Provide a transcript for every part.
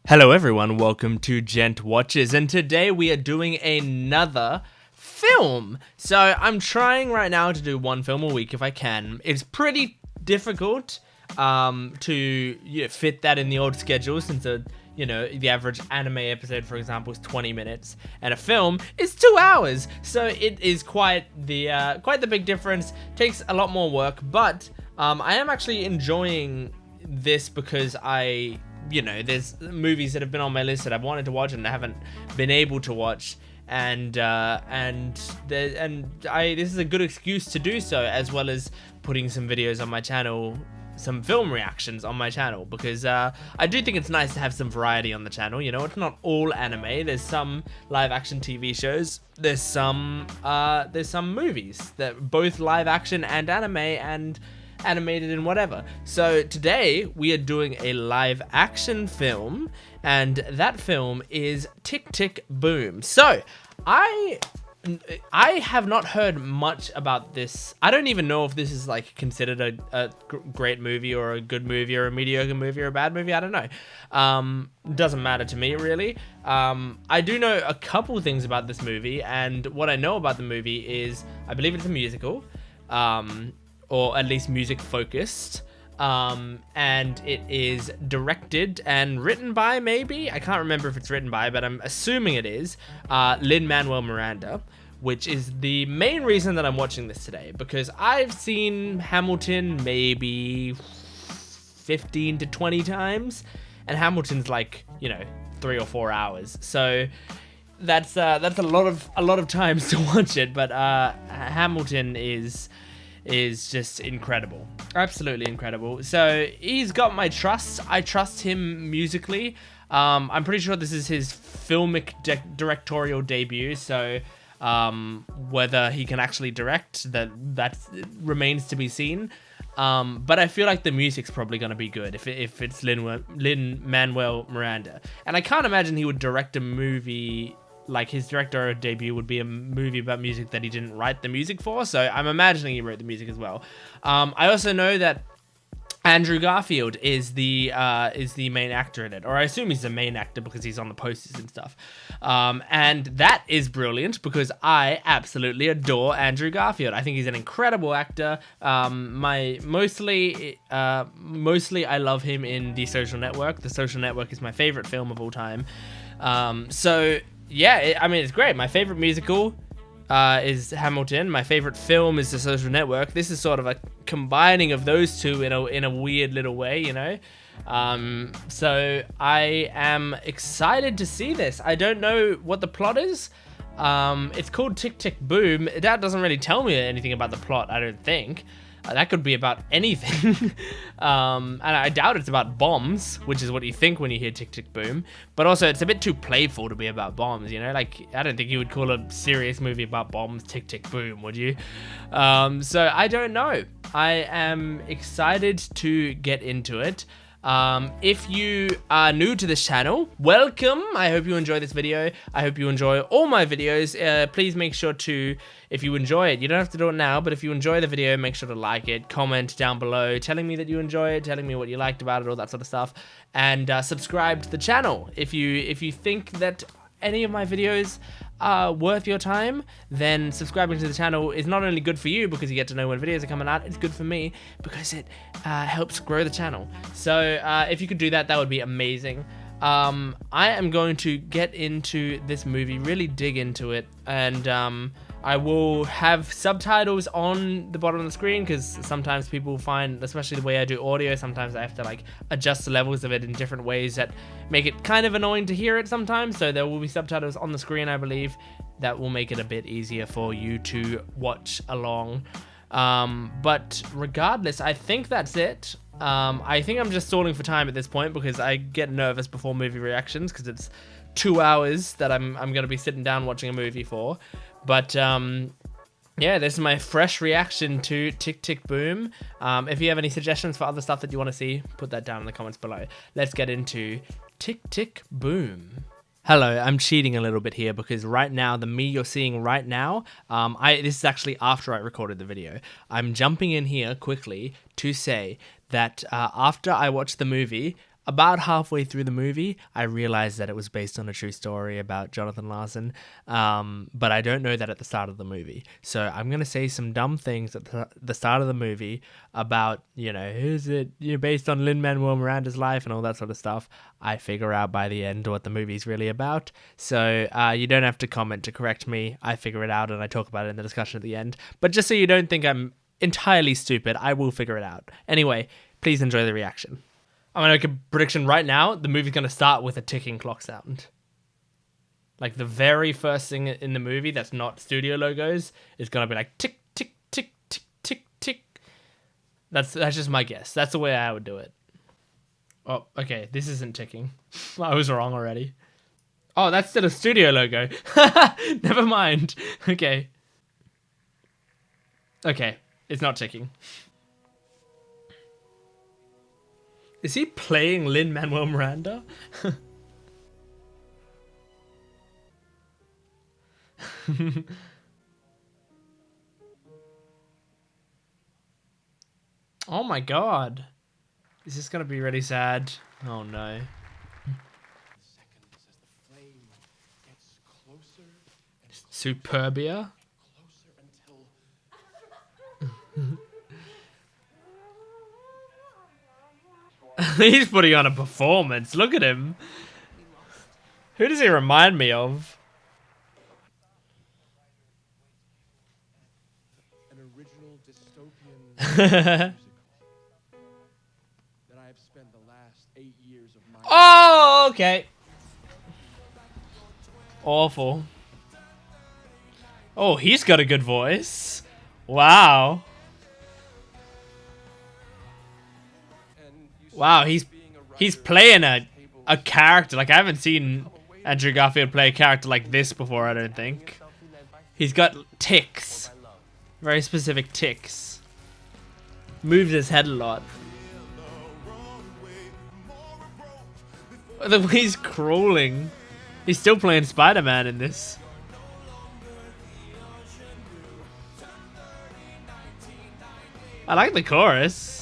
Hello everyone, welcome to Gent Watches, and today we are doing another film. So I'm trying right now to do one film a week if I can. It's pretty difficult to fit that in the old schedule since the average anime episode, for example, is 20 minutes, and a film is 2 hours. So it is quite the big difference. Takes a lot more work, but I am actually enjoying this because there's movies that have been on my list that I've wanted to watch and I haven't been able to watch, and this is a good excuse to do so, as well as putting some videos on my channel, some film reactions on my channel, because I do think it's nice to have some variety on the channel. You know, it's not all anime. There's some live action TV shows. There's some movies that both live action and anime and animated and whatever. So today we are doing a live action film, and that film is Tick, Tick, Boom. So I have not heard much about this. I don't even know if this is like considered a great movie or a good movie or a mediocre movie or a bad movie. I don't know. Doesn't matter to me really. I do know a couple things about this movie, and what I know about the movie is I believe it's a musical. Or at least music focused, and it is directed and written by, maybe, I can't remember if it's written by, but I'm assuming it is, Lin-Manuel Miranda, which is the main reason that I'm watching this today, because I've seen Hamilton maybe 15 to 20 times, and Hamilton's like, 3 or 4 hours, so that's a lot of times to watch it, but Hamilton is just incredible, absolutely incredible. So he's got my trust. I trust him musically. I'm pretty sure this is his filmic directorial debut, so whether he can actually direct, that remains to be seen. But I feel like the music's probably going to be good if it's Lin-Manuel Miranda, and I can't imagine he would direct a movie like his directorial debut would be a movie about music that he didn't write the music for, so I'm imagining he wrote the music as well. I also know that Andrew Garfield is the main actor in it, or I assume he's the main actor because he's on the posters and stuff. And that is brilliant because I absolutely adore Andrew Garfield. I think he's an incredible actor. Mostly I love him in The Social Network. The Social Network is my favorite film of all time. Yeah, it's great. My favorite musical is Hamilton. My favorite film is The Social Network. This is sort of a combining of those two in a weird little way, So I am excited to see this. I don't know what the plot is. It's called Tick, Tick, Boom. That doesn't really tell me anything about the plot, I don't think. That could be about anything. And I doubt it's about bombs, which is what you think when you hear Tick, Tick, Boom. But also, it's a bit too playful to be about bombs, Like, I don't think you would call a serious movie about bombs Tick, Tick, Boom, would you? So, I don't know. I am excited to get into it. If you are new to this channel, welcome. I hope you enjoy this video. I hope you enjoy all my videos. Please make sure to, if you enjoy it, you don't have to do it now, but if you enjoy the video, make sure to like it, comment down below, telling me that you enjoy it, telling me what you liked about it, all that sort of stuff, and subscribe to the channel. If you think that any of my videos are worth your time, then subscribing to the channel is not only good for you because you get to know when videos are coming out, it's good for me because it helps grow the channel. So if you could do that, that would be amazing. I am going to get into this movie, really dig into it, and I will have subtitles on the bottom of the screen because sometimes people find, especially the way I do audio, sometimes I have to like adjust the levels of it in different ways that make it kind of annoying to hear it sometimes. So there will be subtitles on the screen, I believe, that will make it a bit easier for you to watch along. But regardless, I think that's it. I think I'm just stalling for time at this point because I get nervous before movie reactions because it's 2 hours that I'm going to be sitting down watching a movie for. But yeah, this is my fresh reaction to Tick, Tick, Boom. If you have any suggestions for other stuff that you want to see, put that down in the comments below. Let's get into Tick, Tick, Boom. Hello, I'm cheating a little bit here because right now, the me you're seeing right now, this is actually after I recorded the video. I'm jumping in here quickly to say that after I watched the movie, About halfway through the movie, I realized that it was based on a true story about Jonathan Larson, but I don't know that at the start of the movie. So I'm gonna say some dumb things at the start of the movie about, is it based on Lin-Manuel Miranda's life and all that sort of stuff. I figure out by the end what the movie's really about. So you don't have to comment to correct me. I figure it out and I talk about it in the discussion at the end. But just so you don't think I'm entirely stupid, I will figure it out. Anyway, please enjoy the reaction. I'm gonna make a prediction right now. The movie's gonna start with a ticking clock sound. Like the very first thing in the movie that's not studio logos is gonna be like tick tick tick tick tick tick. That's just my guess. That's the way I would do it. Oh, okay. This isn't ticking. I was wrong already. Oh, that's still a studio logo. Never mind. Okay. Okay, it's not ticking. Is he playing Lin-Manuel Miranda? Oh my god. Is this gonna be really sad? Oh no. Superbia? He's putting on a performance. Look at him. Who does he remind me of? An original dystopian musical that I have spent the last 8 years of my life. Oh, okay. Awful. Oh, he's got a good voice. Wow. Wow, he's playing a character. Like, I haven't seen Andrew Garfield play a character like this before, I don't think. He's got tics. Very specific tics. Moves his head a lot. The way he's crawling. He's still playing Spider-Man in this. I like the chorus.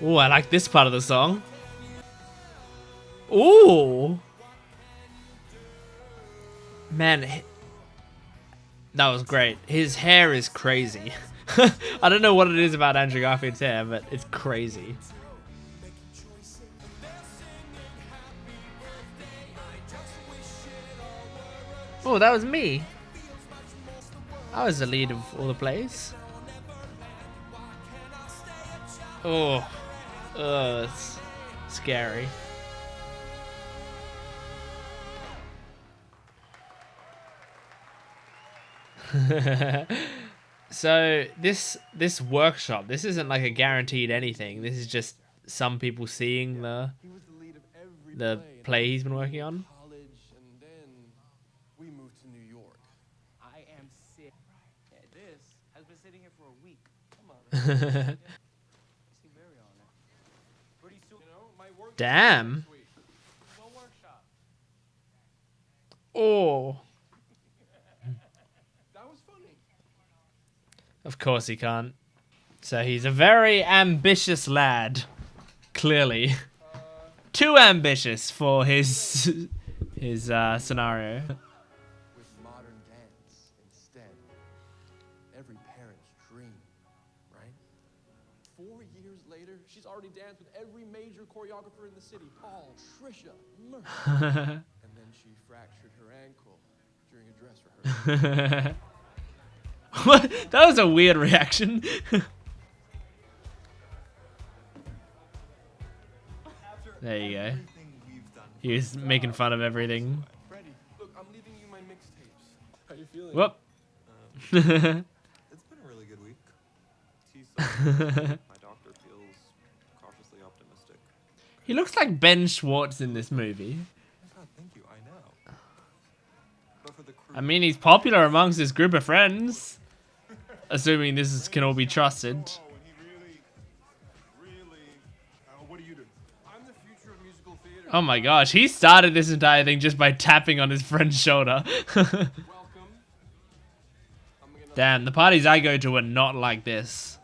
Ooh, I like this part of the song. Ooh. Man, that was great. His hair is crazy. I don't know what it is about Andrew Garfield's hair, but it's crazy. Oh, that was me. I was the lead of all the plays. Oh, that's scary. So this workshop, this isn't like a guaranteed anything. This is just some people seeing the play he's been working on. And then we moved to New York. I am sick. This has been sitting here for a week. Come on. Damn. Oh. That was funny. Of course he can't. So he's a very ambitious lad. Clearly. Too ambitious for his scenario. With modern dance instead. Every parent's dream, right? 4 years later, she's already danced with every major choreographer in the city. Paul, Trisha, Murphy. And then she fractured her ankle during a dress rehearsal. What? That was a weird reaction. There you go. He was making fun of everything. Freddie, look, I'm leaving you my mixtapes. How you feeling? Whoop. It's been a really good week. My doctor feels cautiously optimistic. He looks like Ben Schwartz in this movie. God, thank you. I know. But for the crew, I mean, he's popular amongst his group of friends. Assuming can all be trusted. What do you do? I'm the future of musical theater. Oh my gosh, he started this entire thing just by tapping on his friend's shoulder. Welcome. Damn, the parties I go to are not like this.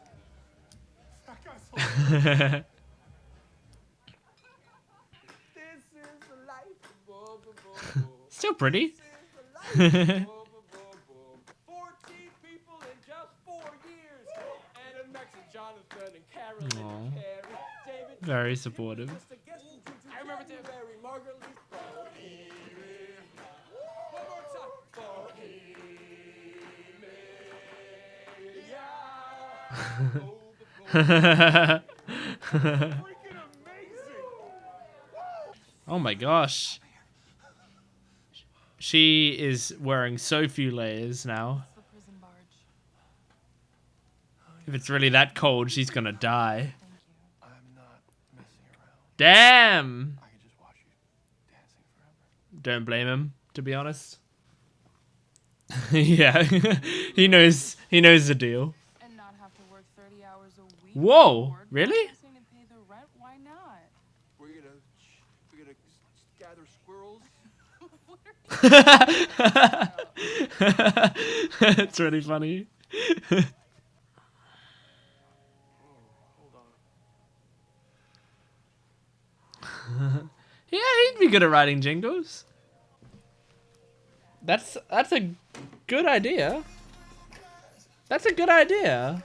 Still pretty. 14 people in just 4 years. Anna, Max, and Jonathan, and Carolyn, and Aw. Carrie, David. Very supportive. Just a guest from I remember January, Margaret Lee. One more time. Freaking amazing. Oh my gosh. She is wearing so few layers now. The prison barge. If it's really that cold, she's gonna die. Thank you. I'm not messing around. Damn! I could just watch you dancing forever. Don't blame him, to be honest. Yeah, he knows the deal. And not have to work 30 hours a week. Whoa, Lord, really? practicing to pay the rent, why not? We're gonna gather squirrels. It's really funny. Hold on. Yeah, he'd be good at writing jingles. That's a good idea. That's a good idea.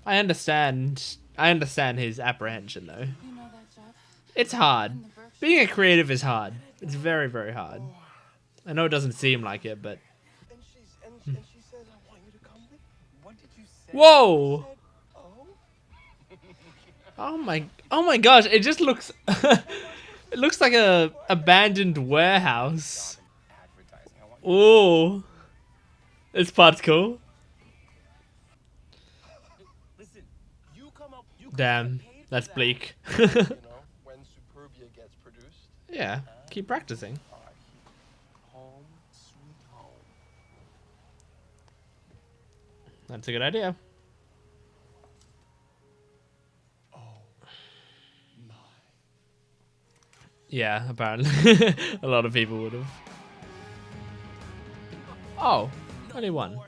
I understand his apprehension though. You know that, Jeff? It's hard. In the Berkshire. Being a creative is hard. It's very, very hard. I know it doesn't seem like it, but And she says, I want you to come with. What did you say? whoa! Said, oh. Oh my gosh! It just looks. It looks like a abandoned warehouse. Advertising. I want Ooh, this part's cool. Listen, you come up. You Damn, get paid for that's that. bleak. You know, when Superbia gets produced. Yeah, keep practicing. Home, sweet home. That's a good idea. Oh my. Yeah, apparently. A lot of people would have. Oh, only one.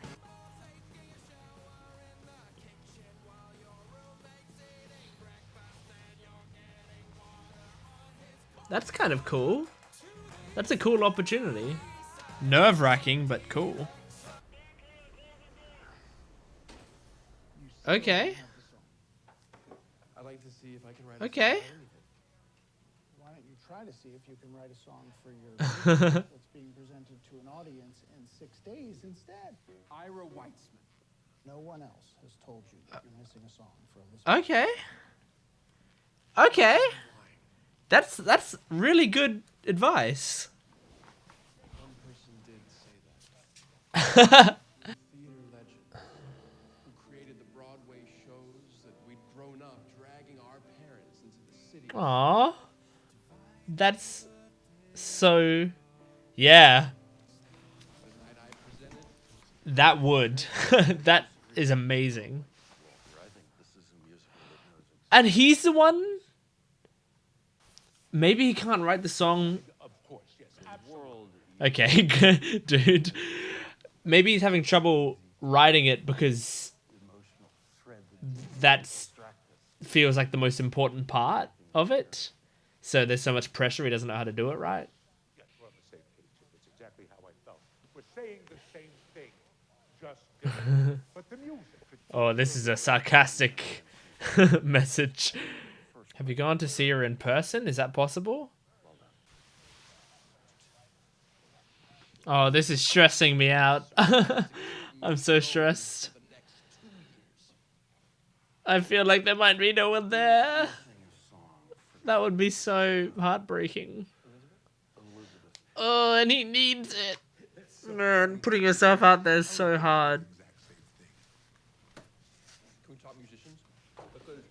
That's kind of cool. That's a cool opportunity. Nerve-wracking, but cool. Okay. I'd like to see if I can write Okay. Why don't you try to see if you can write a song for your movie that's being presented to an audience in 6 days instead? Ira Weitzman. No one else has told you that you're missing a song for this. Okay. Okay. That's really good advice. One person did say that. Theater legend who created the Broadway shows that we'd grown up dragging our parents into the city. Aww. That's so... Yeah. The night I presented, That would. That is amazing. I think this is a musical that knows And he's the one... Maybe he can't write the song... Of course, yes. World. Okay, dude. Maybe he's having trouble writing it because emotional thread that distract us. feels like the most important part of it. So there's so much pressure he doesn't know how to do it right. Yes, we're on the same page. It's exactly how I felt. We're saying the same thing, just different. But the music. Oh, this is a sarcastic message. Have you gone to see her in person? Is that possible? Oh, this is stressing me out. I'm so stressed. I feel like there might be no one there. That would be so heartbreaking. Oh, and he needs it. Man, putting yourself out there is so hard. Can we talk musicians? Because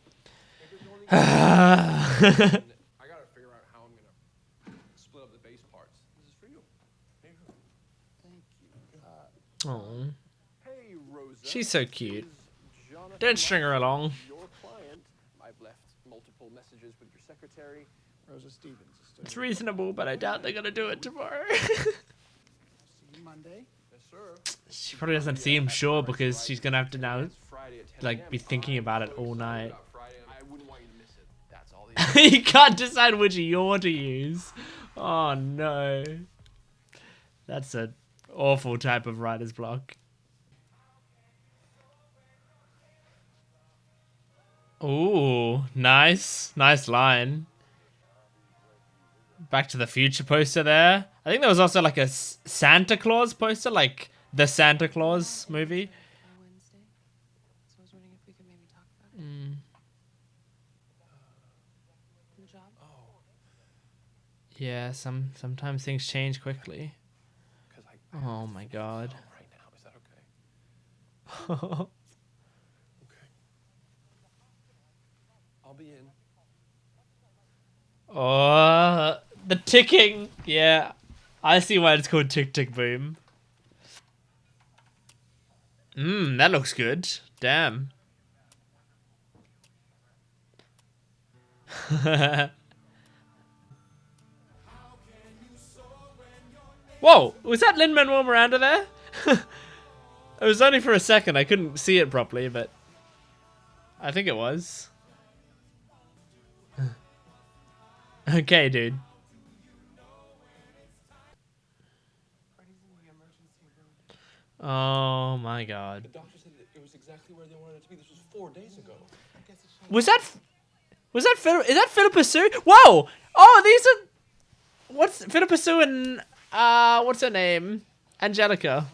if there's only I gotta figure out how I'm gonna split up the bass parts. This is for you. Here you go. Oh, Hey, Rosa. she's so cute. Is Jonathan Don't string her along. your client? I've left multiple messages with your secretary. Rosa Stevens is still It's reasonable, but I doubt they're gonna do it tomorrow. see you Monday. Yes, sir. She probably doesn't seem sure because she's gonna have to now It's Friday at 10 like a.m. be thinking about it all night. Friday. I wouldn't want you to miss it. That's all the You can't decide which yaw to use. Oh no. That's an awful type of writer's block. Ooh, nice. Nice line. Back to the Future poster there. I think there was also like a Santa Claus poster, like the Santa Claus movie. For Wednesday. So I was wondering if we could maybe talk about it. The job? Yeah, sometimes things change quickly. Because I Oh my god. right now. Is that okay? Okay. I'll be in. Oh, the ticking. Yeah, I see why it's called Tick Tick Boom. That looks good. Damn. Whoa, was that Lin-Manuel Miranda there? It was only for a second. I couldn't see it properly, but I think it was. Okay, dude. Oh my god. The doctor said that it was exactly where they wanted it to be. This was 4 days ago. Was that is that Philippa Sue? Whoa! Oh, these are what's Philippa Sue and what's her name? Angelica.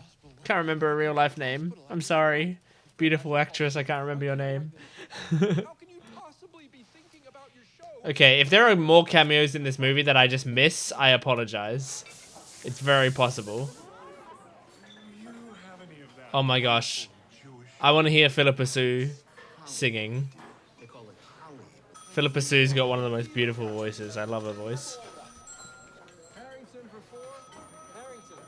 Can't remember a real life name. I'm sorry. Beautiful actress, I can't remember your name. How can you possibly be thinking about your show? Okay, if there are more cameos in this movie that I just miss, I apologize. It's very possible. Oh my gosh. I want to hear Philippa Sue singing. Philippa Sue's got one of the most beautiful voices. I love her voice. Harrington for 4. Harrington.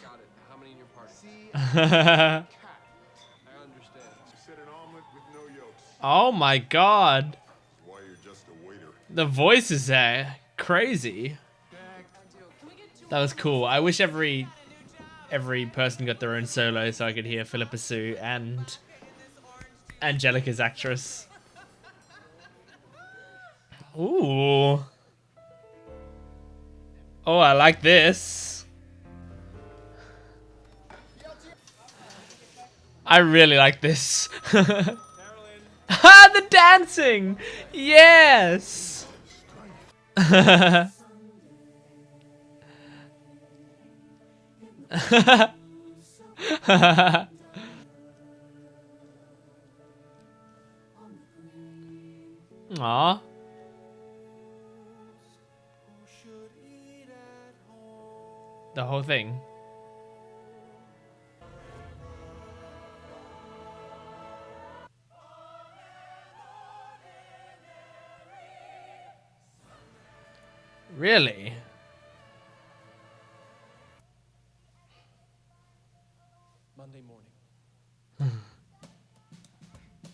Got it. How many in your party? I understand. Said an omelet with no yolks. Oh my god. Why you're just a waiter. The voice is crazy. That was cool. I wish every person got their own solo so I could hear Philippa Sue and Angelica's actress. Ooh. Oh, I like this. I really like this. Ah, the dancing! Yes! Aw. The whole thing. Really? Monday morning.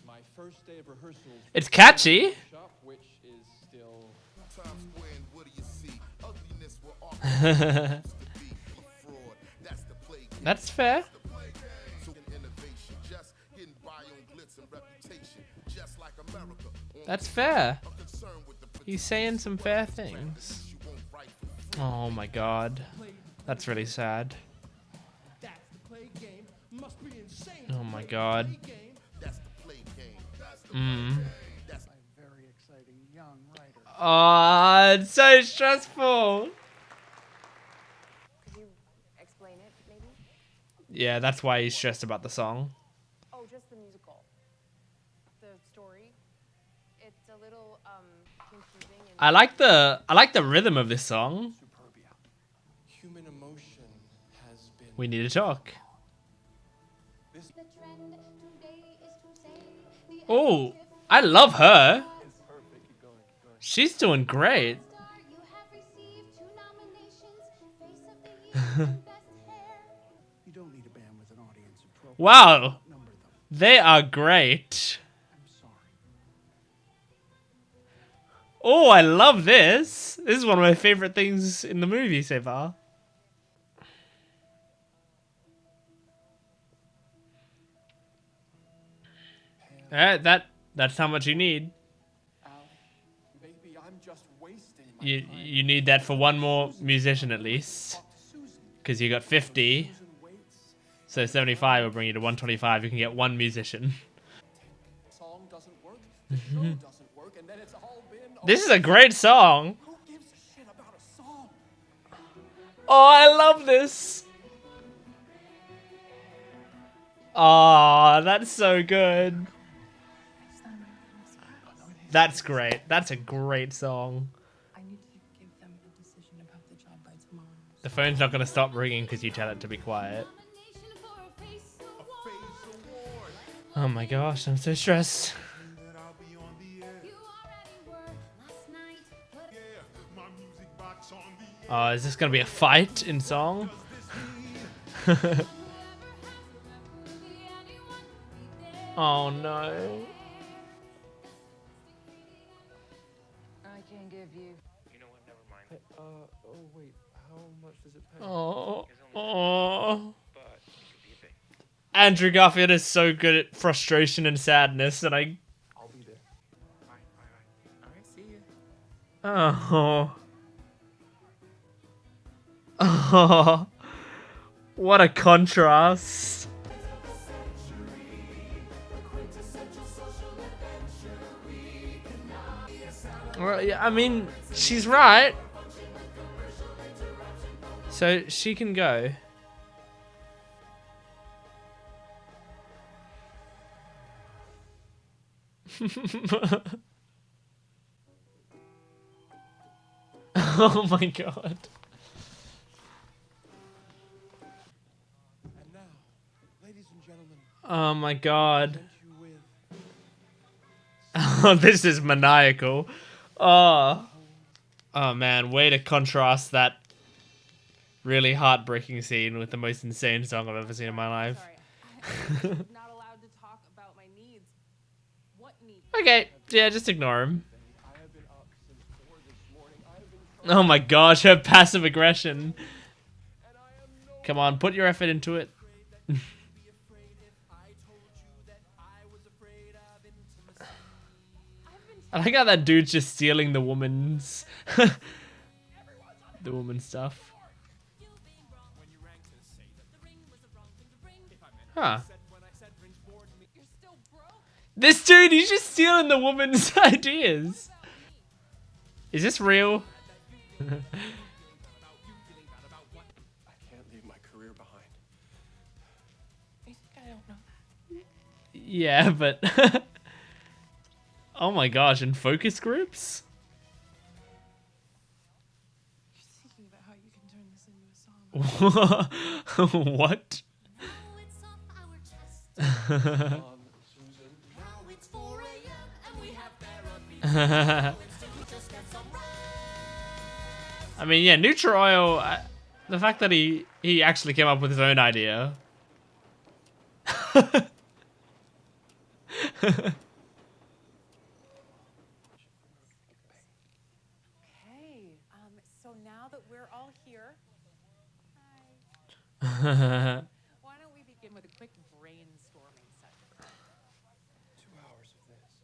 My first day of rehearsals. It's catchy. Shop, which is still Times Square and what do you see? Ugliness will always be fraud. That's the plague. That's fair. So innovation, just getting by on glitz and reputation, just like America. That's fair. I'm concerned with the He's saying some fair things. you won't write for Oh my god. That's really sad. that's the play game. Must be insane. Oh my god. that's the play game. That's the A very exciting young writer. Oh, it's so stressful. Could you explain it, maybe? Yeah, that's why he's stressed about the song. Oh, just the musical. The story. It's a little confusing and I like the rhythm of this song. Superbia. Human emotion has been. We need to talk. The trend today is to say the Oh, I love her. Perfect. Keep going. Keep going. She's doing great. star you have received 2 nominations, Face of the Year and Best Hair. You don't need a band with an audience of 12. Wow, Number them. they are great. I'm sorry. Oh, I love this. This is one of my favorite things in the movie so far. That's how much you need. Maybe I'm just wasting my You need that for one more musician at least, because you got 50. So 75 will bring you to 125. You can get one musician. song doesn't work, the show doesn't work, and then it's all been This is a great song. who gives a shit about a song? Oh, I love this. Oh, that's so good. That's great. That's a great song. I need to give them a decision about the job by tomorrow. The phone's not going to stop ringing because you tell it to be quiet. Nomination for a face award. Oh my gosh, I'm so stressed. That I'll be on the air. You already were last night, but Yeah, my music box on the air. Oh, is this going to be a fight in song? whoever has remember me, anyone be there. Oh no. I can give you. You know what? Never mind. Oh wait, how much does it pay? Oh. Oh. But it could be a thing. Andrew Garfield is so good at frustration and sadness, and I. I'll be there. Bye. All right, see ya. Oh. Oh. What a contrast. Well, yeah, I mean, she's right. So she can go. Oh my god. And now, ladies and gentlemen, Oh my god. present you with Oh, this is maniacal. Oh. Oh man, way to contrast that really heartbreaking scene with the most insane song I've ever seen in my life. Sorry, I'm not allowed to talk about my needs. What needs? Okay, yeah, just ignore him. I have been up since 4 this morning. I have been trying, Oh my gosh, her passive aggression. and I am no Come on, put your effort into it. be afraid if I told you that I was afraid of intimacy. I like how that dude's just stealing the woman's the woman's stuff. Huh. You're still broke. This dude, he's just stealing the woman's ideas. Is this real? I can't leave my career behind. You think I don't know that? Yeah, but oh my gosh, in focus groups? You're thinking about how you can turn this into a song. What? now it's off our chest. Susan. Now it's 4 a.m. and we have therapy. Just get some rest. I mean, yeah, neutral oil. The fact that he actually came up with his own idea. Okay. So now that we're all here, why don't we begin with a quick brainstorming session? 2 hours of this.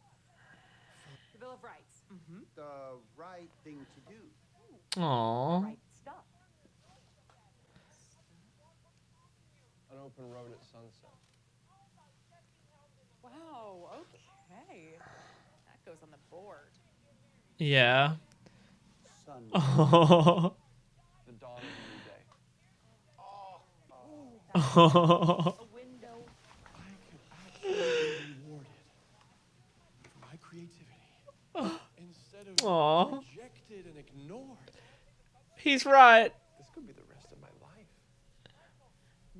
The Bill of Rights. The right thing to do. Aww. Right stuff. An open road at sunset. Wow. Okay. That goes on the board. Yeah. Sun. Oh. The dawn of a new day. Oh. A window. I can actually be rewarded for my creativity instead of Aw. rejected and ignored. He's right. This could be the rest of my life.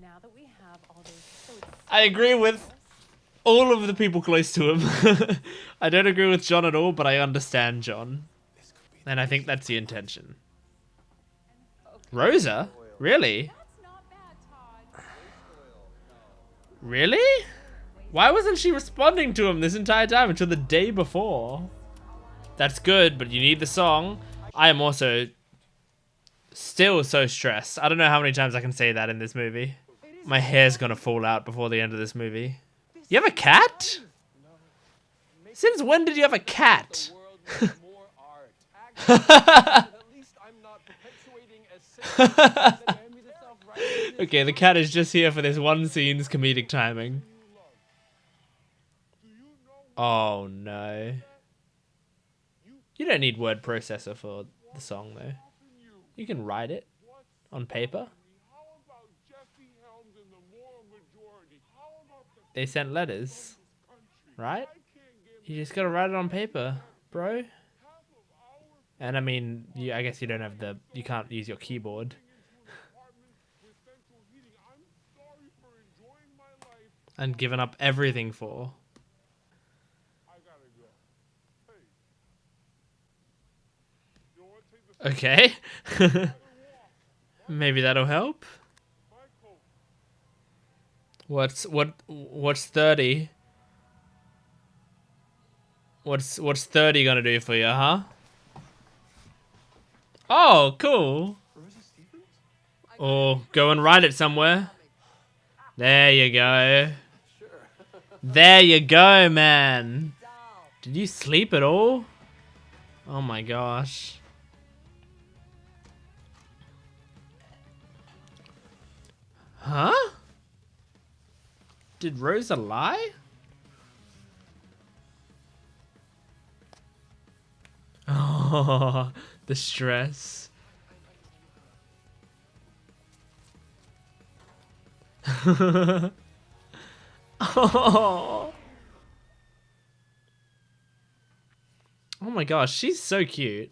Now that we have all those. So it's I agree with all of the people close to him. I don't agree with John at all, but I understand John. This could be And I think that's the intention. Rosa? Really? That's not bad, Todd. Really? Why wasn't she responding to him this entire time until the day before? That's good, but you need the song. I am also still so stressed. I don't know how many times I can say that in this movie. My hair's gonna fall out before the end of this movie. You have a cat? Since when did you have a cat? The world needs more art. Actually, at least I'm not perpetuating a system that envies itself right in Okay, the cat is just here for this one scene's comedic timing. Oh no. You don't need word processor for the song though. You can write it on paper. They sent letters, right? You just gotta write it on paper, bro. And I mean, I guess you don't have you can't use your keyboard. And given up everything for. Okay. Maybe that'll help. What's 30? What's 30 gonna do for you, huh? Oh, cool. Or go and write it somewhere. There you go. There you go, man. Did you sleep at all? Oh my gosh. Huh? Did Rosa lie? Oh, the stress. Oh. Oh my gosh, she's so cute.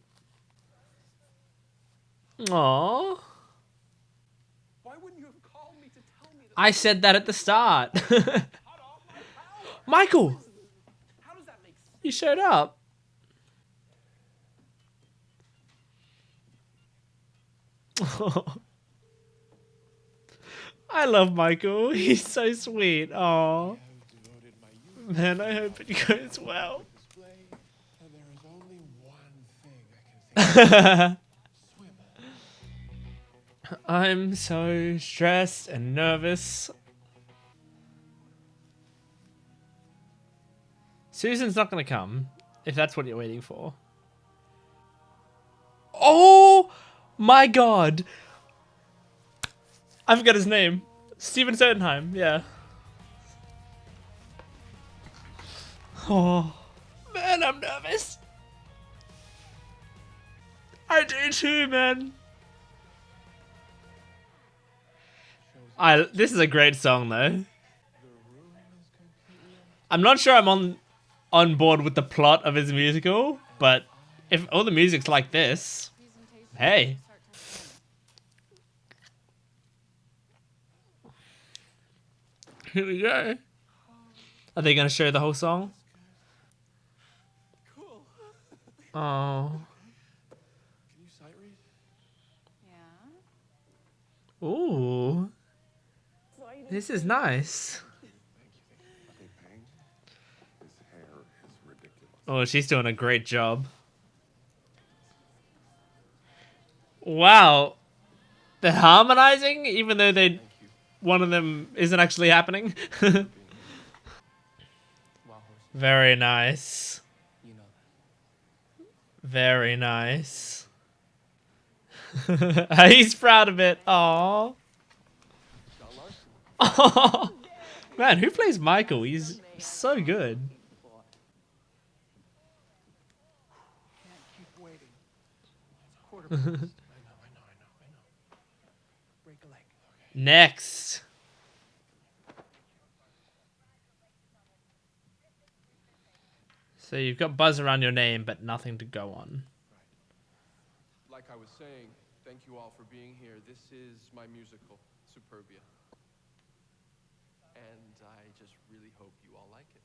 Aww. Why wouldn't you have called me to tell me that? I said that at the start. Michael! How does that make sense? You showed up. I love Michael. He's so sweet. Oh, man, I hope it goes well. And there is only one thing I can think of. I'm so stressed and nervous. Susan's not gonna come, if that's what you're waiting for. Oh my god! I forgot his name. Steven Sotenheim, yeah. Oh, man, I'm nervous. I do too, man. This is a great song, though. I'm not sure I'm on board with the plot of his musical, but if all the music's like this, hey. Here we go. Are they going to show the whole song? Cool. Oh. Can you sight read? Yeah. Ooh. This is nice. Oh, she's doing a great job. Wow. They're harmonizing, even though one of them isn't actually happening. Very nice. You know Very nice. He's proud of it. Aww. Oh, man, who plays Michael? He's so good. Can't keep waiting. It's quarter past. I know. Break a leg. Okay. Next. So you've got buzz around your name, but nothing to go on. Like I was saying, thank you all for being here. This is my musical, Superbia. And I just really hope you all like it.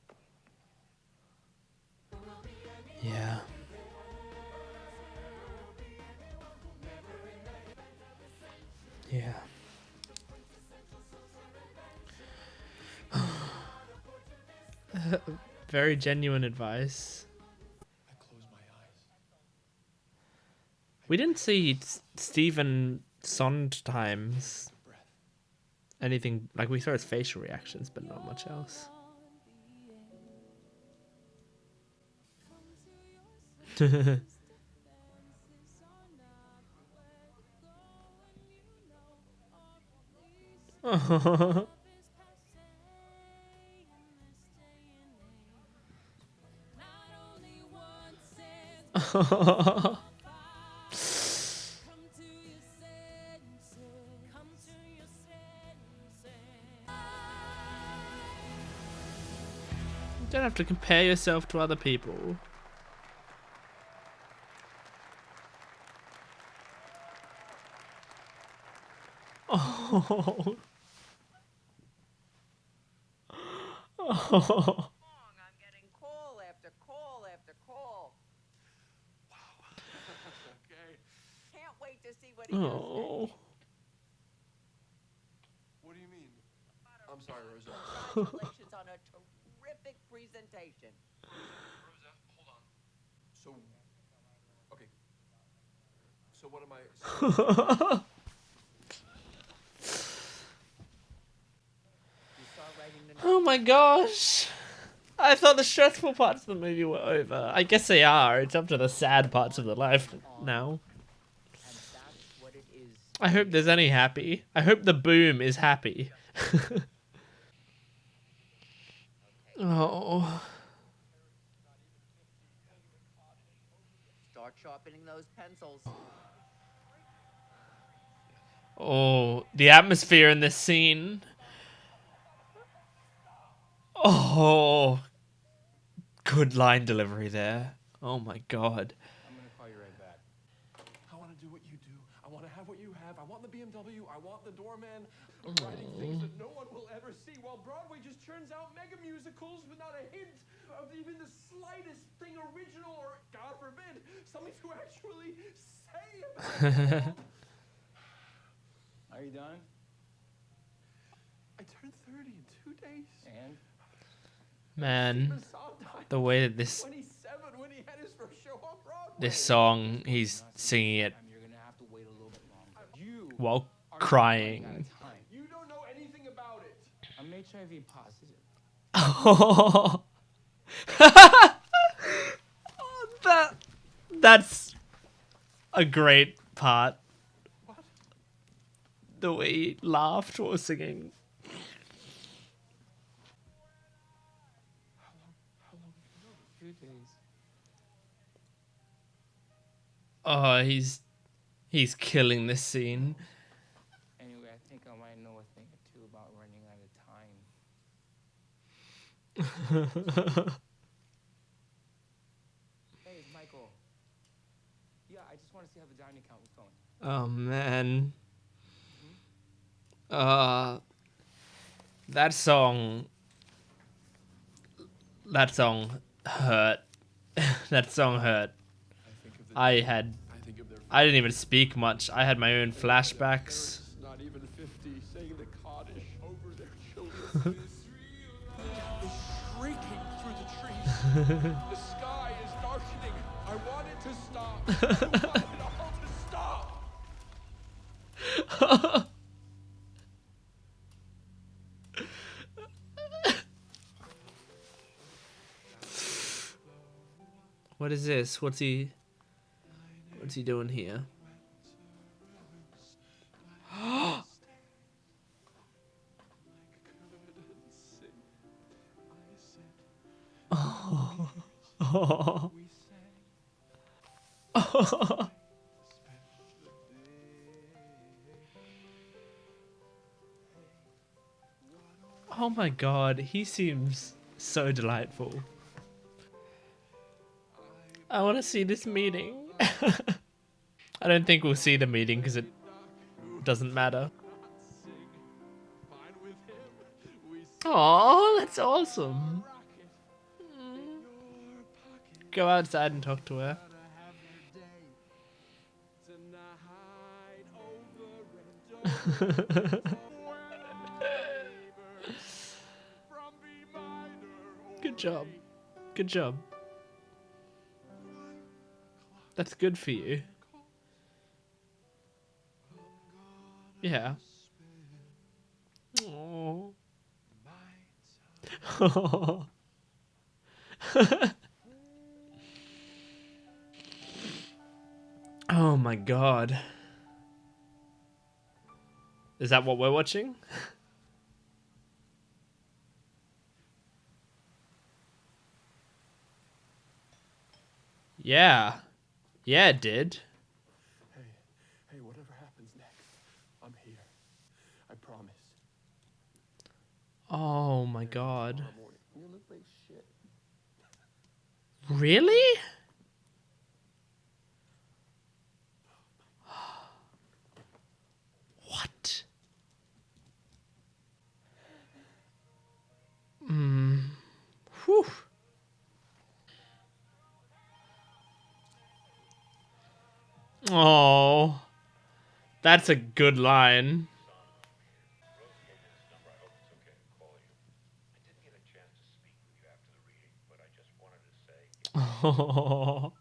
Yeah. Yeah. Very genuine advice. I close my eyes. We didn't see Stephen Sondheim's anything, like we saw his facial reactions, but not much else. Oh. You don't have to compare yourself to other people. Oh. Oh. I'm getting call after call after call. Okay. Can't wait to see what he does Oh. next. What do you mean? I'm sorry, Rosa. Congratulations on a terrific presentation. Rosa, hold on. So, okay. So what am I? You saw writing the Oh my gosh. I thought the stressful parts of the movie were over. I guess they are. It's up to the sad parts of the life now. and that's what it is. I hope there's any happy. I hope the boom is happy. Oh. Start sharpening those pencils. Oh, the atmosphere in this scene. Oh. Good line delivery there. Oh my god. I'm gonna call you right back. I want to do what you do. I want to have what you have. I want the BMW. I want the doorman. I'm writing things that no one will ever see. While Broadway just churns out mega musicals with not a hint of even the slightest thing original or, God forbid, something to actually say about it. Are you done? I turned 30 in 2 days. And Man, Masson died the way that this 27 when he had his first show on Broadway. this song, he's singing it you're gonna have to wait a little bit longer. You while are crying. running out of time. You don't know anything about it. I'm HIV positive. That's a great part. What? The way he laughed while singing. How long have you known? 2 days. Oh, he's killing this scene. Anyway, I think I might know a thing or two about running out of time. Hey, it's Michael. Yeah, I just want to see how the dining account was going. Oh man. That song hurt. That song hurt. I didn't even speak much. I had my own flashbacks. Not even 50, saying the Kaddish over their children. is shrieking through the trees. The sky is darkening. I want it to stop. I want it all to stop. What is this? What's he doing here? Oh. Oh my god, he seems so delightful. I want to see this meeting. I don't think we'll see the meeting because it doesn't matter. Oh, that's awesome. Go outside and talk to her. Good job. Good job. That's good for you. Yeah. Oh. Oh my god. Is that what we're watching? Yeah. Yeah, it did. Hey, whatever happens next, I'm here. I promise. Oh my god. Tomorrow morning, you look like shit. Really? What? Whew. Oh. That's a good line. Oh.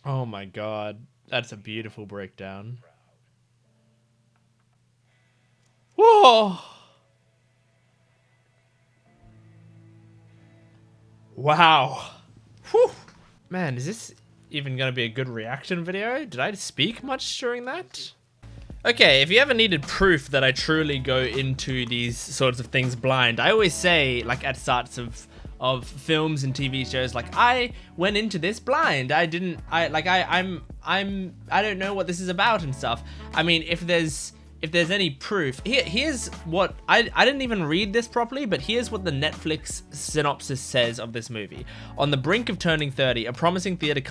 Oh my god. That's a beautiful breakdown. Whoa. Wow. Whew. Man, is this even going to be a good reaction video? Did I speak much during that? Okay, if you ever needed proof that I truly go into these sorts of things blind, I always say, like at starts of films and TV shows, like I went into this blind. I don't know what this is about and stuff. I mean, if there's any proof, here's what I didn't even read this properly, but here's what the Netflix synopsis says of this movie. On the brink of turning 30, a promising theater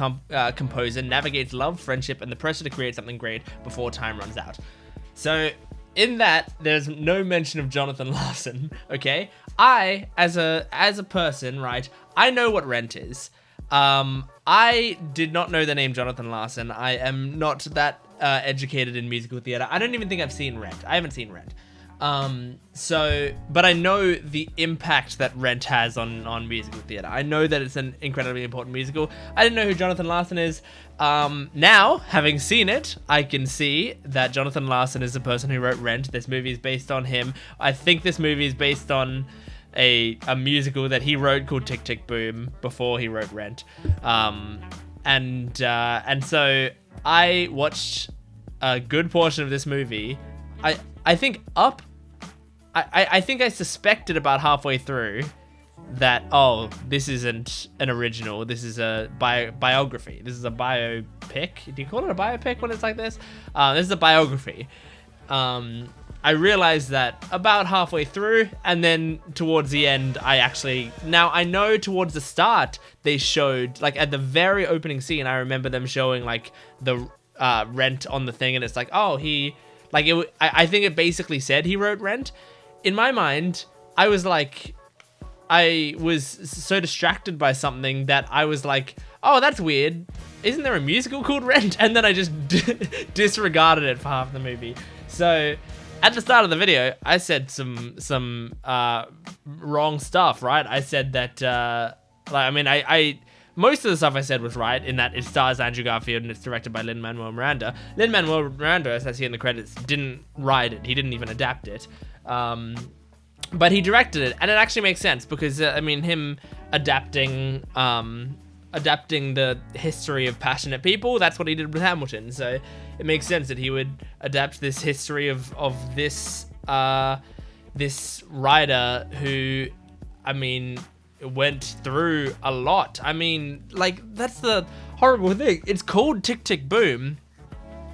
composer navigates love, friendship, and the pressure to create something great before time runs out. So in that, there's no mention of Jonathan Larson. Okay, I as a person, right? I know what Rent is. I did not know the name Jonathan Larson. I am not that educated in musical theater. I don't even think I've seen Rent. I haven't seen Rent. But I know the impact that Rent has on musical theater. I know that it's an incredibly important musical. I didn't know who Jonathan Larson is. Now, having seen it, I can see that Jonathan Larson is the person who wrote Rent. This movie is based on him. I think this movie is based on a musical that he wrote called Tick, Tick, Boom before he wrote Rent. And so I watched a good portion of this movie. I think I suspected about halfway through that, oh, this isn't an original. This is a biography. This is a biopic. Do you call it a biopic when it's like this? This is a biography. I realized that about halfway through, and then towards the end, now I know towards the start, they showed, like at the very opening scene, I remember them showing like the Rent on the thing, and it's like, oh, I think it basically said he wrote Rent. In my mind, I was so distracted by something that I was like, oh, that's weird. Isn't there a musical called Rent? And then I just disregarded it for half the movie. So at the start of the video, I said some wrong stuff, right? I said that, I most of the stuff I said was right, in that it stars Andrew Garfield and it's directed by Lin-Manuel Miranda. Lin-Manuel Miranda, as I see in the credits, didn't write it. He didn't even adapt it. But he directed it, and it actually makes sense because, him adapting the history of passionate people, that's what he did with Hamilton. So it makes sense that he would adapt this history of this this writer who, went through a lot. That's the horrible thing. It's called Tick, Tick, Boom,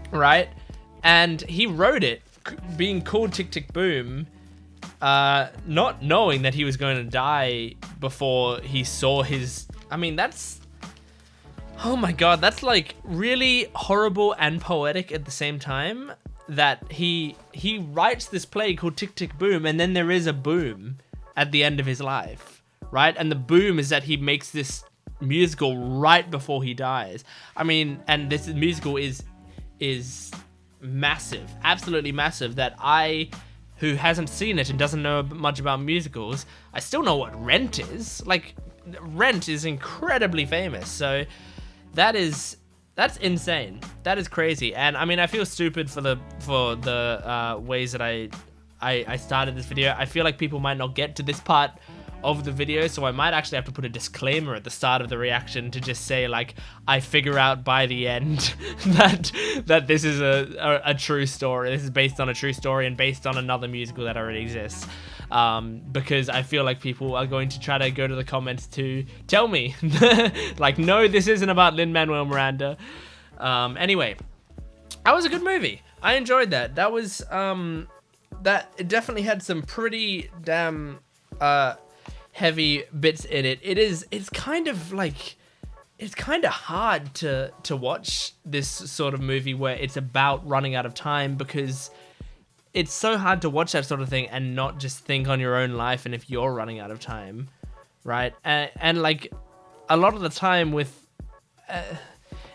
right? And he wrote it being called Tick, Tick, Boom, not knowing that he was going to die before he saw his... that's... Oh my god, that's like really horrible and poetic at the same time, that he writes this play called Tick, Tick, Boom, and then there is a boom at the end of his life. Right? And the boom is that he makes this musical right before he dies. And this musical is massive, absolutely massive, that I, who hasn't seen it and doesn't know much about musicals, I still know what Rent is. Like, Rent is incredibly famous. So that's insane. That is crazy. And I feel stupid for the ways that I started this video. I feel like people might not get to this part of the video, so I might actually have to put a disclaimer at the start of the reaction to just say, like, I figure out by the end that this is a true story. This is based on a true story and based on another musical that already exists. Because I feel like people are going to try to go to the comments to tell me, like, no, this isn't about Lin-Manuel Miranda. Anyway, that was a good movie. I enjoyed that. That was, that it definitely had some pretty damn heavy bits in it. It's kind of like, it's kind of hard to watch this sort of movie where it's about running out of time, because it's so hard to watch that sort of thing and not just think on your own life and if you're running out of time, right? And like a lot of the time with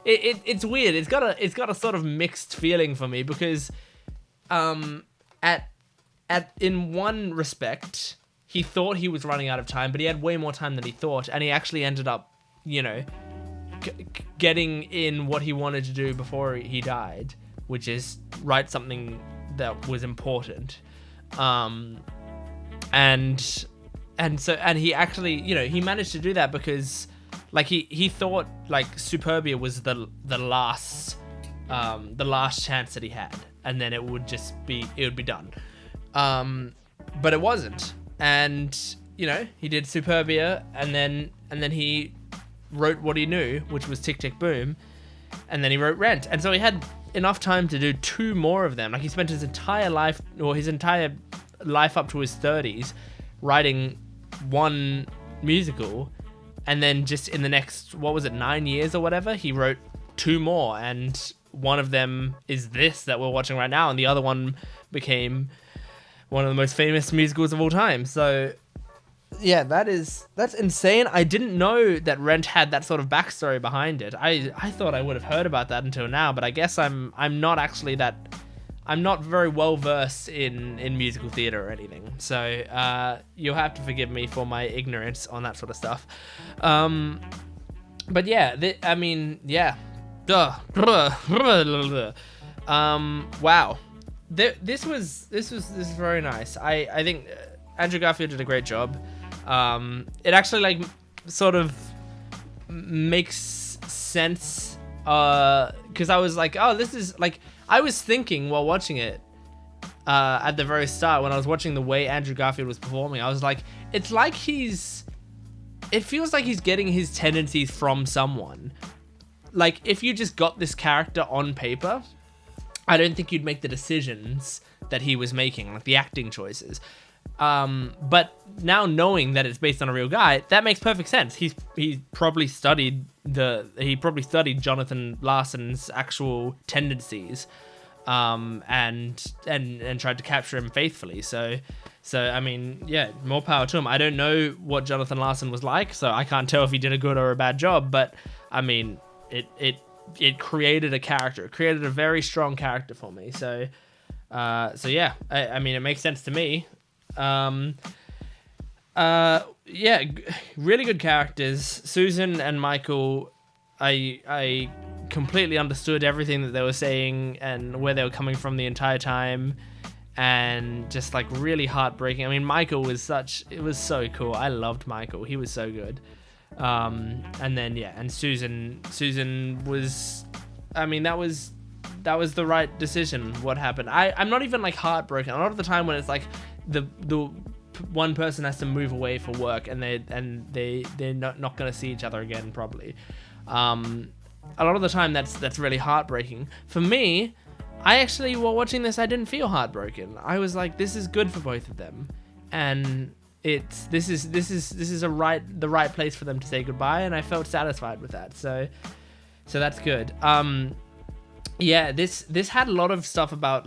it's weird. It's got a sort of mixed feeling for me, because in one respect, he thought he was running out of time, but he had way more time than he thought, and he actually ended up, you know, getting in what he wanted to do before he died, which is write something that was important. And he actually, you know, he managed to do that because, like, he thought like Superbia was the last chance that he had, and then it would be done. But it wasn't. And, you know, he did Superbia, and then he wrote what he knew, which was Tick Tick Boom, and then he wrote Rent. And so he had enough time to do 2 more of them. Like, he spent his entire life up to his 30s writing one musical, and then just in the next, 9 years or whatever, he wrote 2 more, and one of them is this that we're watching right now, and the other one became one of the most famous musicals of all time. So yeah, that's insane. I didn't know that Rent had that sort of backstory behind it. I thought I would have heard about that until now, but I guess I'm not very well versed in musical theater or anything. So you'll have to forgive me for my ignorance on that sort of stuff. But yeah, wow. This was very nice. I think Andrew Garfield did a great job. It actually, like, sort of makes sense, because I was like, oh, this is, like, I was thinking while watching it, at the very start, when I was watching the way Andrew Garfield was performing, I was like, it feels like he's getting his tendencies from someone. Like, if you just got this character on paper, I don't think you'd make the decisions that he was making, like the acting choices. But now knowing that it's based on a real guy, that makes perfect sense. He probably studied Jonathan Larson's actual tendencies, and tried to capture him faithfully. So I mean, yeah, more power to him. I don't know what Jonathan Larson was like, so I can't tell if he did a good or a bad job. But I mean, it created a character. It created a very strong character for me. So yeah, I mean, it makes sense to me. Yeah, really good characters. Susan and Michael, I completely understood everything that they were saying and where they were coming from the entire time, and just, like, really heartbreaking. I mean, Michael was it was so cool. I loved Michael. He was so good. And then, yeah, and Susan was, I mean, that was the right decision, what happened. I'm not even, like, heartbroken. A lot of the time when it's like the one person has to move away for work, and they're not going to see each other again, probably. A lot of the time that's really heartbreaking. For me, I actually, while watching this, I didn't feel heartbroken. I was like, this is good for both of them, and this is the right place for them to say goodbye, and I felt satisfied with that. So that's good. Yeah, this had a lot of stuff about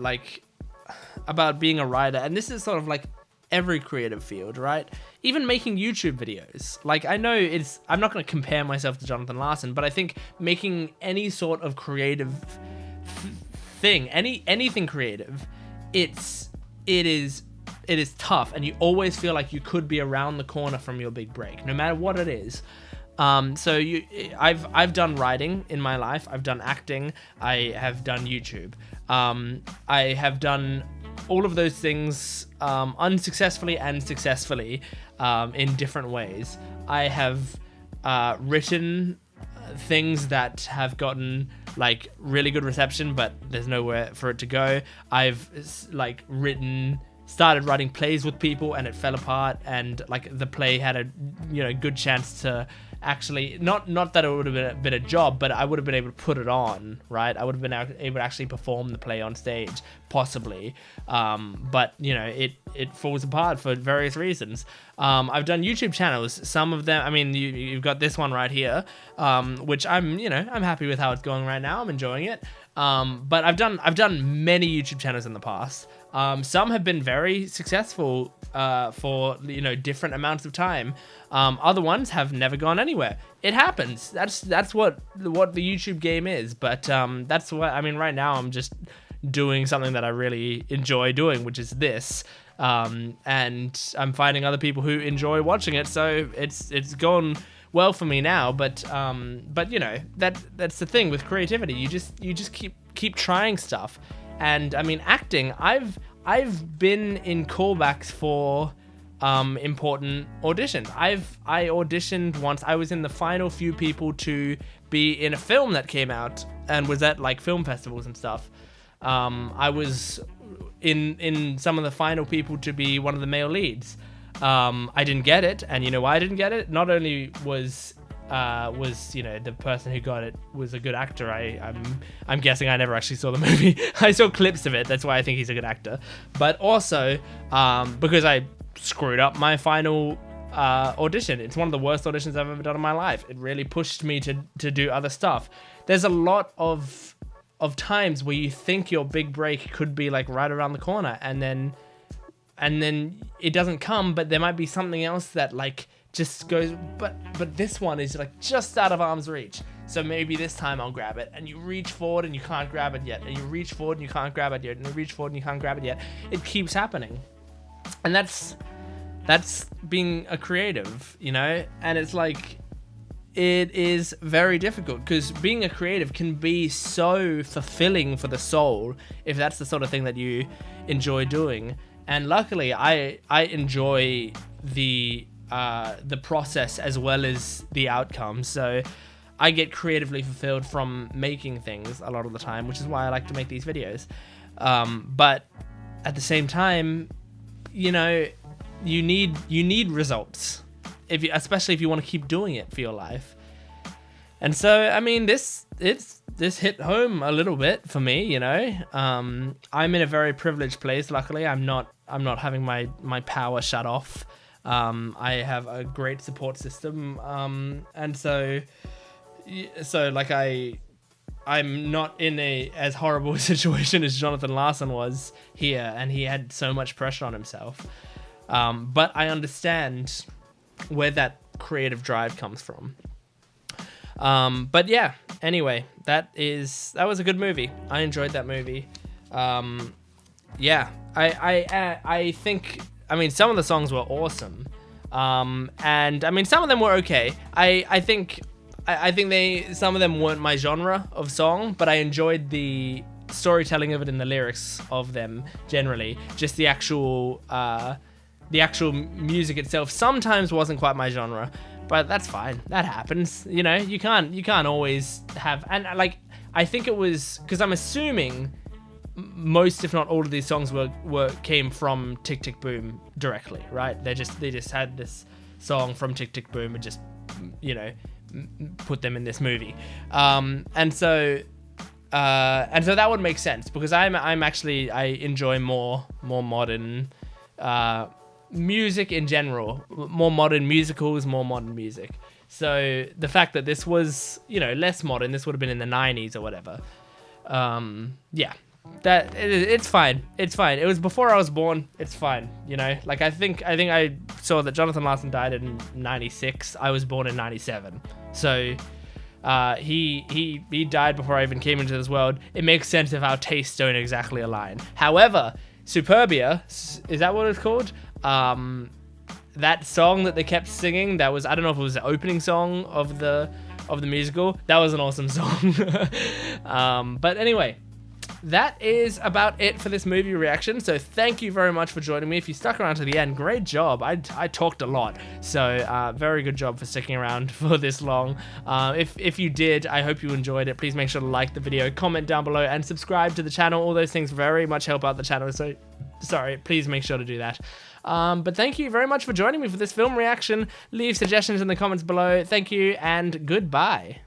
being a writer, and this is sort of like every creative field, right? Even making YouTube videos. Like, I know I'm not going to compare myself to Jonathan Larson, but I think making any sort of creative thing, anything creative, it is tough, and you always feel like you could be around the corner from your big break, no matter what it is. So I've done writing in my life. I've done acting. I have done YouTube. I have done all of those things unsuccessfully and successfully in different ways. I have written things that have gotten like really good reception, but there's nowhere for it to go. I've like started writing plays with people and it fell apart, and like the play had a good chance to actually not that it would have been a job, but I would have been able to put it on, right? I would have been able to actually perform the play on stage, possibly, but it falls apart for various reasons. I've done YouTube channels. Some of them, I mean, you've got this one right here, which I'm happy with how it's going right now. I'm enjoying it. But I've done many YouTube channels in the past. Some have been very successful for different amounts of time. Other ones have never gone anywhere. It happens. That's what the YouTube game is. But that's what I mean. Right now, I'm just doing something that I really enjoy doing, which is this. And I'm finding other people who enjoy watching it. So it's gone well for me now. But that's the thing with creativity. You just keep trying stuff. And I mean, acting. I've been in callbacks for important auditions. I auditioned once. I was in the final few people to be in a film that came out and was at like film festivals and stuff. I was in some of the final people to be one of the male leads. I didn't get it, and you know why I didn't get it? Not only was the person who got it was a good actor. I'm guessing I never actually saw the movie. I saw clips of it. That's why I think he's a good actor. But also because I screwed up my final audition. It's one of the worst auditions I've ever done in my life. It really pushed me to do other stuff. There's a lot of times where you think your big break could be like right around the corner, and then it doesn't come, but there might be something else that like just goes, but this one is like just out of arm's reach. So maybe this time I'll grab it. And you reach forward and you can't grab it yet. And you reach forward and you can't grab it yet. And you reach forward and you can't grab it yet. It keeps happening. And that's being a creative, And it's like, it is very difficult because being a creative can be so fulfilling for the soul if that's the sort of thing that you enjoy doing. And luckily, I enjoy the process as well as the outcome. So I get creatively fulfilled from making things a lot of the time, which is why I like to make these videos. But at the same time, you need results, especially if you want to keep doing it for your life. And so, I mean, this hit home a little bit for me, I'm in a very privileged place. Luckily, I'm not having my power shut off. I have a great support system, and so like I'm not in as horrible a situation as Jonathan Larson was here, and he had so much pressure on himself. But I understand where that creative drive comes from. But yeah, anyway, that was a good movie. I enjoyed that movie. Yeah, I think, I mean, some of the songs were awesome. And I mean, some of them were okay. I think some of them weren't my genre of song, but I enjoyed the storytelling of it and the lyrics of them generally. Just the actual music itself sometimes wasn't quite my genre, but that's fine. That happens. You can't always have, and like, I think it was, because I'm assuming most, if not all of these songs came from Tick Tick Boom directly, right? They just had this song from Tick Tick Boom and just, put them in this movie. And so that would make sense, because I enjoy more modern music in general, more modern musicals, more modern music. So the fact that this was, less modern, this would have been in the 90s or whatever. Yeah. It's fine. It's fine. It was before I was born. It's fine. Like I think I saw that Jonathan Larson died in 96. I was born in 97. So he died before I even came into this world. It makes sense if our tastes don't exactly align. However, Superbia, is that what it's called? That song that they kept singing, that was, I don't know if it was the opening song of the musical. That was an awesome song. But anyway, that is about it for this movie reaction. So thank you very much for joining me. If you stuck around to the end, great job. I talked a lot, so very good job for sticking around for this long. If you did, I hope you enjoyed it. Please make sure to like the video, comment down below, and subscribe to the channel. All those things very much help out the channel, so sorry, please make sure to do that. But thank you very much for joining me for this film reaction. Leave suggestions in the comments below. Thank you, and goodbye.